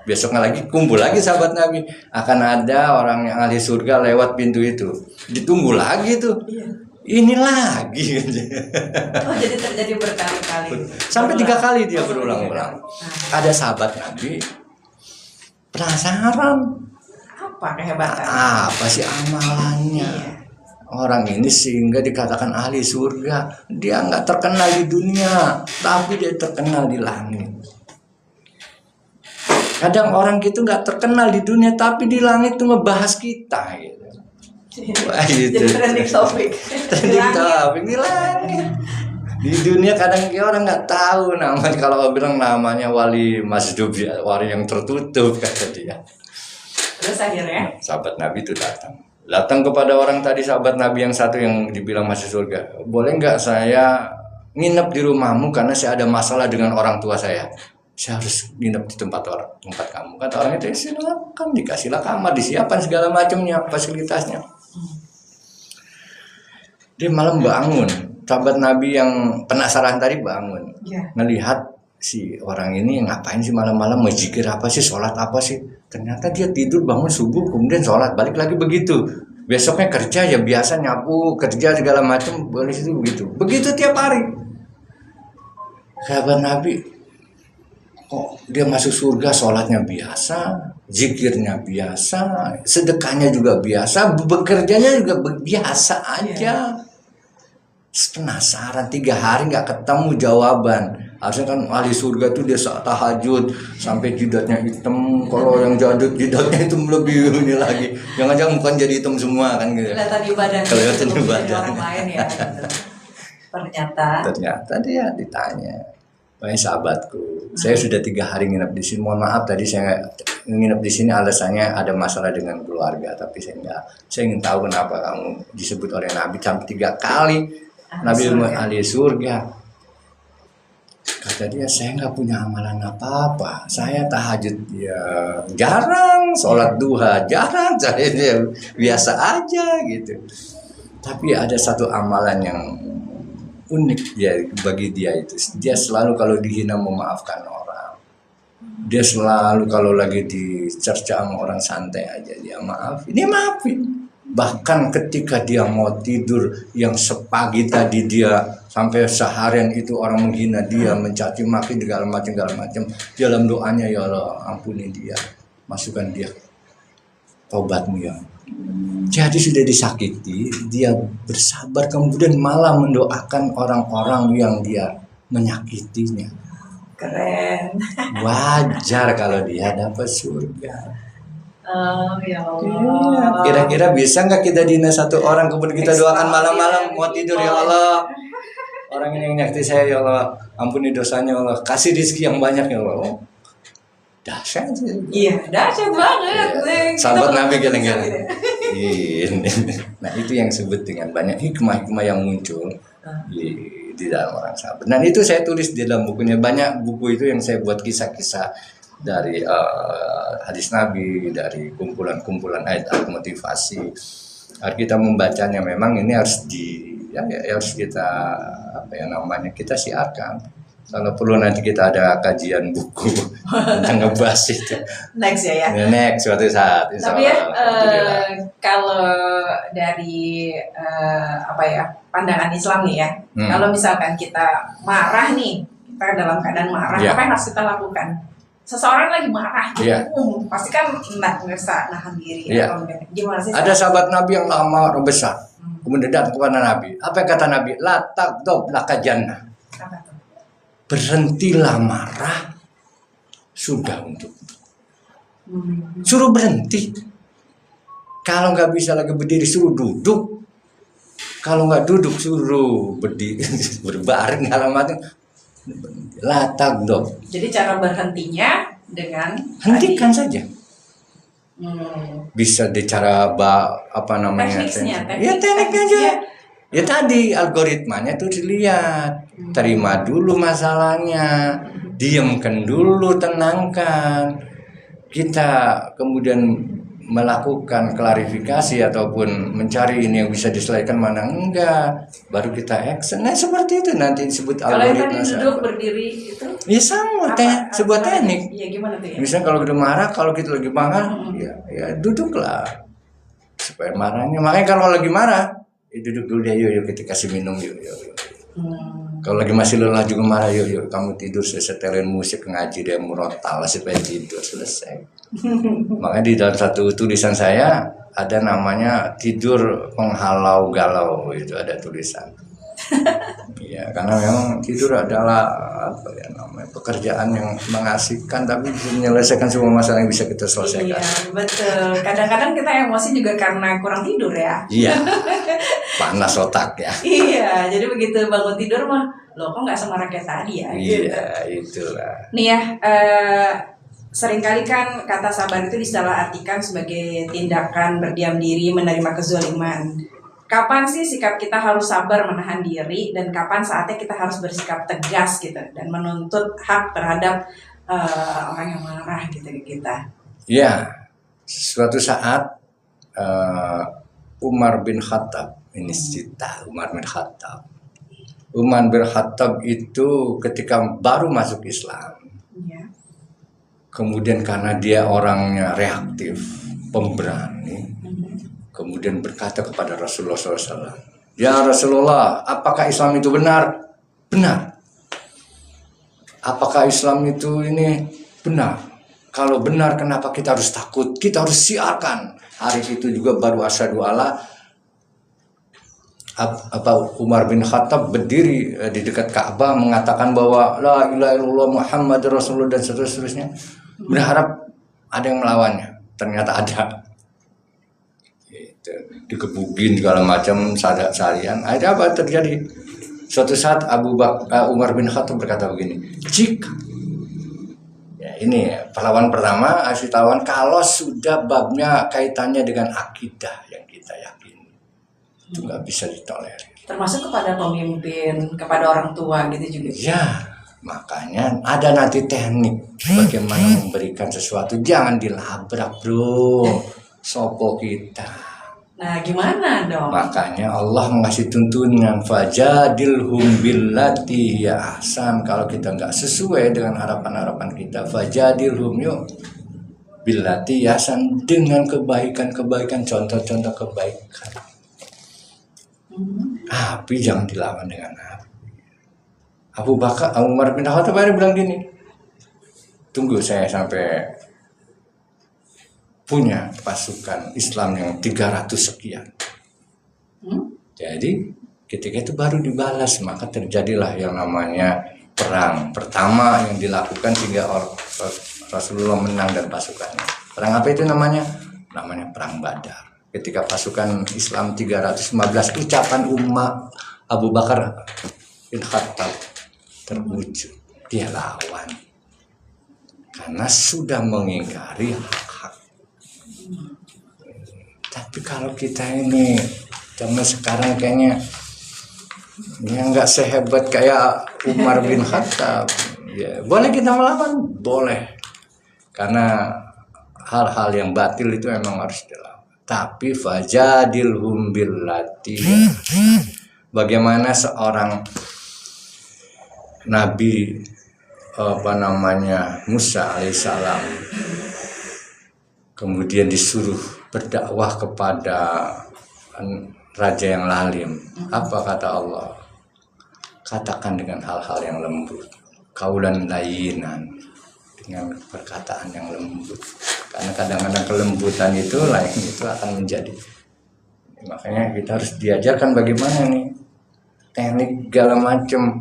Besoknya lagi kumpul lagi sahabat Nabi, akan ada orang yang ahli surga lewat pintu itu, ditunggu lagi tuh. Ini lagi. Jadi terjadi berkali-kali. Sampai 3 kali dia berulang-ulang. Ada sahabat Nabi penasaran. Apa kehebatan? Apa sih amalannya? Orang ini sehingga dikatakan ahli surga. Dia nggak terkenal di dunia, tapi dia terkenal di langit. Kadang orang gitu nggak terkenal di dunia, tapi di langit tuh ngebahas kita gitu. Wah, gitu. Jadi trending topik di langit. Di dunia kadang orang nggak tahu namanya. Kalau bilang namanya wali masjub, wali yang tertutup kata dia. Terus akhirnya sahabat Nabi itu datang kepada orang tadi, sahabat Nabi yang satu yang dibilang masuk surga. Boleh nggak saya nginep di rumahmu karena saya ada masalah dengan orang tua saya. Saya harus nginep di tempat kamu. Kata orang itu, silakan, dikasihlah kamar, disiapkan segala macamnya, fasilitasnya. Dia malam bangun, sahabat Nabi yang penasaran tadi bangun, ngelihat si orang ini ngapain sih malam-malam, zikir apa sih, sholat apa sih. Ternyata dia tidur bangun subuh, kemudian sholat, balik lagi begitu. Besoknya kerja ya biasa, nyapu, kerja segala macam, boleh itu begitu. Begitu tiap hari. Sahabat Nabi, kok dia masuk surga, sholatnya biasa, zikirnya biasa, sedekahnya juga biasa, bekerjanya juga biasa aja. Penasaran 3 hari nggak ketemu jawaban. Harusnya kan ahli surga tuh dia saat tahajud sampai jidatnya hitam. Kalau yang jadut jidatnya itu lebih ini lagi. Jangan-jangan bukan jadi hitam semua kan gitu. Kelihatan ibadah. Kelihatan ibadah. Orang lain ya. Ternyata dia ditanya, "Wahai sahabatku, saya sudah 3 hari nginep di sini. Mohon maaf tadi saya nginep di sini alasannya ada masalah dengan keluarga, tapi saya enggak. Saya ingin tahu kenapa kamu disebut oleh Nabi sampai 3 kali Nabi ahli surga." Kata dia, "Saya nggak punya amalan apa-apa. Saya tahajud ya jarang, sholat duha jarang, saya biasa aja gitu. Tapi ada satu amalan yang unik dia bagi dia itu. Dia selalu kalau dihina memaafkan orang. Dia selalu kalau lagi dicerca sama orang santai aja dia maafin. Dia maafin. Bahkan ketika dia mau tidur yang sepagi tadi dia sampai seharian itu orang menghina dia, mencaci maki segala macam. Dalam doanya, ya Allah ampuni dia, masukkan dia taubatmu ya. Jadi sudah disakiti, dia bersabar kemudian malah mendoakan orang-orang yang dia menyakitinya. Keren. Wajar kalau dia dapat surga. Ya Allah. Kira-kira bisa nggak kita dina satu orang kemudian kita doakan malam-malam mau tidur, ya Allah, orang ini yang nyakiti saya ya Allah, ampuni dosanya ya Allah, kasih rezeki yang banyak ya Allah. Oh, dahsyat sih. Iya, dahsyat banget. Sahabat Nabi geleng-geleng. Nah itu yang disebut dengan banyak hikmah-hikmah yang muncul di dalam orang sahabat. Dan itu saya tulis di dalam bukunya, banyak buku itu yang saya buat kisah-kisah dari hadis Nabi, dari kumpulan-kumpulan ayat motivasi. Kita membacanya memang ini harus harus kita kita siarkan. Kalau perlu nanti kita ada kajian buku tentang ngebahas itu. Next ya. Next suatu saat. Tapi ya kalau dari pandangan Islam nih ya, kalau misalkan kita marah nih, kita dalam keadaan marah, apa yang harus kita lakukan? Seseorang lagi marah, pasti kan nggak bisa nahan diri. Gimana sih? Ada sahabat Nabi yang lama besar, kemudian datang kepada Nabi. Apa yang kata Nabi? La taghdab laka jannah. Berhentilah marah, sudah untuk suruh berhenti. Kalau nggak bisa lagi berdiri suruh duduk, kalau nggak duduk suruh berdiri berbaring alamatnya. La taghdab. Jadi cara berhentinya dengan hentikan saja. Bisa di cara tekniknya aja. Ya tadi algoritmanya tuh dilihat, terima dulu masalahnya, diamkan dulu, tenangkan. Kita kemudian melakukan klarifikasi ataupun mencari ini yang bisa diselesaikan mana enggak, baru kita action. Nah seperti itu nanti disebut algoritma. Kalau tadi duduk berdiri itu? Ya sama, sebuah teknik. Iya gimana tuh ya? Misalnya kalau udah marah, kalau kita lagi marah, ya duduklah supaya marahnya. Makanya kalau lagi marah, duduk dulu deh, yuk kita kasih minum yuk. Kalau lagi masih lelah juga marah, yuk kamu tidur, saya setelin musik ngaji deh murotal supaya tidur selesai. Makanya di dalam satu tulisan saya ada namanya tidur penghalau galau, itu ada tulisan. Ya karena memang tidur adalah pekerjaan yang mengasihkan tapi bisa menyelesaikan semua masalah yang bisa kita selesaikan. Iya betul. Kadang-kadang kita emosi juga karena kurang tidur ya. Iya. Panas otak ya. Iya. Jadi begitu bangun tidur mah, loh kok nggak semarah kayak tadi ya? Iya itulah. Nih ya. Seringkali kan kata sabar itu disalahartikan sebagai tindakan berdiam diri menerima kezaliman. Kapan sih sikap kita harus sabar menahan diri dan kapan saatnya kita harus bersikap tegas gitu dan menuntut hak terhadap orang yang marah gitu ke kita? Ya, suatu saat Umar bin Khattab ini cerita Umar bin Khattab. Umar bin Khattab itu ketika baru masuk Islam. Kemudian karena dia orangnya reaktif, pemberani, kemudian berkata kepada Rasulullah SAW, "Ya Rasulullah, apakah Islam itu benar?" "Benar." "Apakah Islam itu ini benar?" "Kalau benar, kenapa kita harus takut? Kita harus siarkan." Hari itu juga baru asyhadu alla Umar bin Khattab berdiri di dekat Ka'bah mengatakan bahwa la ilaha illallah Muhammad Rasulullah dan seterusnya, berharap ada yang melawannya. Ternyata ada. Gitu. Dikebukin segala macam seharian. Akhirnya apa terjadi? Suatu saat Umar bin Khattab berkata begini, jika ini pahlawan pertama asli tawan kalau sudah babnya kaitannya dengan akidah yang kita yakini itu nggak bisa ditolerir. Termasuk kepada pemimpin, kepada orang tua gitu juga. Ya, makanya ada nanti teknik bagaimana memberikan sesuatu, jangan dilabrak bro, sopo kita. Nah, gimana dong? Makanya Allah mengasih tuntunan fajadilhum billati ya ahsan. Kalau kita nggak sesuai dengan harapan-harapan kita, fajadilhum yuk billati ya ahsan, dengan kebaikan-kebaikan, contoh-contoh kebaikan. Api jangan dilawan dengan api. Umar bin Khattab bilang gini, tunggu saya sampai punya pasukan Islam yang 300 sekian. Jadi ketika itu baru dibalas, maka terjadilah yang namanya perang pertama yang dilakukan sehingga Rasulullah menang dan pasukannya. Perang apa itu namanya? Namanya Perang Badar. Ketika pasukan Islam 315, ucapan umat Abu Bakar bin Khattab terwujud. Dia lawan karena sudah mengingkari hak. Tapi kalau kita ini zaman sekarang kayaknya ya nggak sehebat kayak Umar bin Khattab. Ya, boleh kita melawan, boleh. Karena hal-hal yang batil itu memang harus dilawan. Tapi fajadilhum billati. Bagaimana seorang Nabi Musa alaihissalam kemudian disuruh berdakwah kepada raja yang lalim. Apa kata Allah? Katakan dengan hal-hal yang lembut, qaulan layyinan, dengan perkataan yang lembut. Karena kadang-kadang kelembutan itu lain itu akan menjadi. Makanya kita harus diajarkan bagaimana nih teknik segala macam.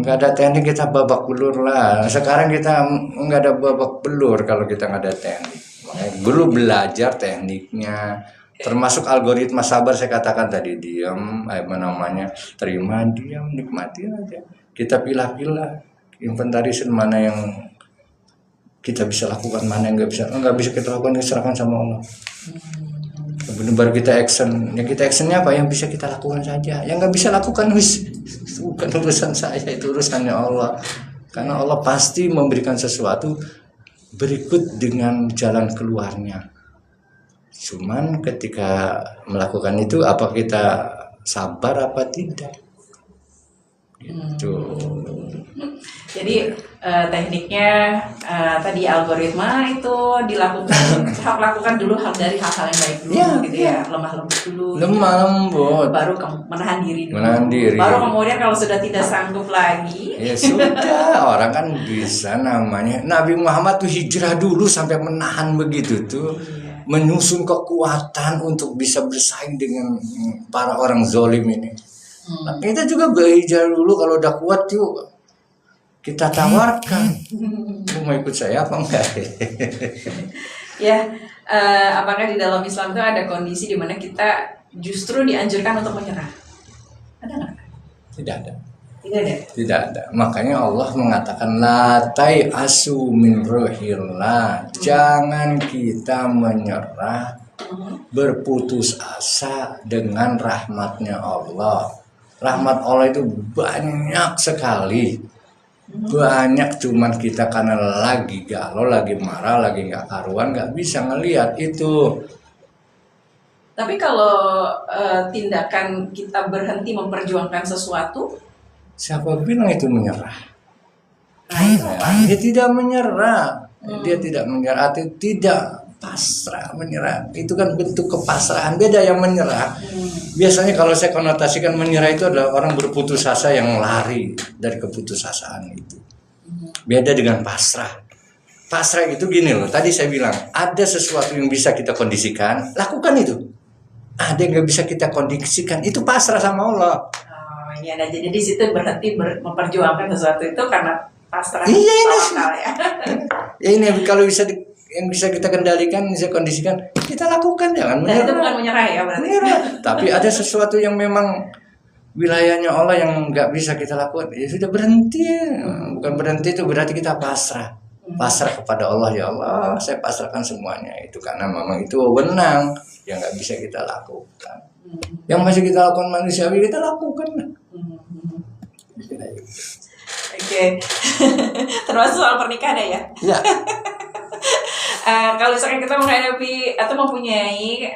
Nggak ada teknik kita babak belur lah. Sekarang kita nggak ada babak belur kalau kita nggak ada teknik. Makanya dulu belajar tekniknya, termasuk algoritma sabar. Saya katakan tadi, diam, terima, diam, nikmati aja. Kita pilah-pilah, inventarisir mana yang kita bisa lakukan, mana yang nggak bisa kita lakukan, diserahkan sama Allah. Kemudian baru kita action. Yang kita actionnya apa? Yang bisa kita lakukan saja. Yang nggak bisa lakukan bukan urusan saya, itu urusannya Allah. Karena Allah pasti memberikan sesuatu berikut dengan jalan keluarnya. Cuman ketika melakukan itu, apa kita sabar apa tidak? Gitu. Jadi tekniknya tadi algoritma itu lakukan dulu dari hal-hal yang baik dulu, gitu ya, lemah lembut dulu. Lemah lembut. Baru menahan diri dulu. Menahan diri. Baru kemudian kalau sudah tidak sanggup lagi. Ya sudah, orang kan bisa namanya. Nabi Muhammad tuh hijrah dulu sampai menahan begitu tuh. Menyusun kekuatan untuk bisa bersaing dengan para orang zolim ini. Nah, kita juga belajar dulu, kalau udah kuat yuk kita tawarkan. Mau ikut saya apa enggak? Ya, apakah di dalam Islam itu ada kondisi di mana kita justru dianjurkan untuk menyerah? Ada nggak? Tidak ada. Tidak ada. Tidak ada. Makanya Allah mengatakan la tai'asu min ruhillah. Jangan kita menyerah, berputus asa dengan rahmatnya Allah. Rahmat Allah itu banyak sekali. Banyak, cuman kita karena lagi galau, lagi marah, lagi nggak karuan, nggak bisa ngelihat itu. Tapi kalau tindakan kita berhenti memperjuangkan sesuatu, siapa bilang itu menyerah? Dia tidak menyerah. Dia tidak menyerah, atau tidak pasrah, menyerah. Itu kan bentuk kepasrahan. Beda yang menyerah. Biasanya kalau saya konotasikan menyerah itu adalah orang berputus asa yang lari dari keputusasaan itu. Beda dengan pasrah. Pasrah itu gini loh. Tadi saya bilang ada sesuatu yang bisa kita kondisikan, lakukan itu. ada yang nggak bisa kita kondisikan, itu pasrah sama Allah. Oh, ini ada, jadi di situ berhenti memperjuangkan sesuatu itu karena pasrah Iya ini tawakal ya. ya ini kalau bisa yang bisa kita kendalikan, bisa kondisikan, kita lakukan, jangan Dan itu menyerah. bukan menyerah ya berarti. Menyerah. Tapi ada sesuatu yang memang wilayahnya Allah yang nggak bisa kita lakukan, ya sudah berhenti. Bukan berhenti itu berarti kita pasrah. Pasrah kepada Allah, ya Allah, saya pasrahkan semuanya itu karena memang itu wewenang yang nggak bisa kita lakukan. Yang masih kita lakukan manusiawi kita lakukan. Oke. Termasuk soal pernikahan ya. Ya. Kalau misalkan kita menghadapi atau mempunyai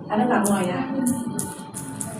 Ada nggak mau ya?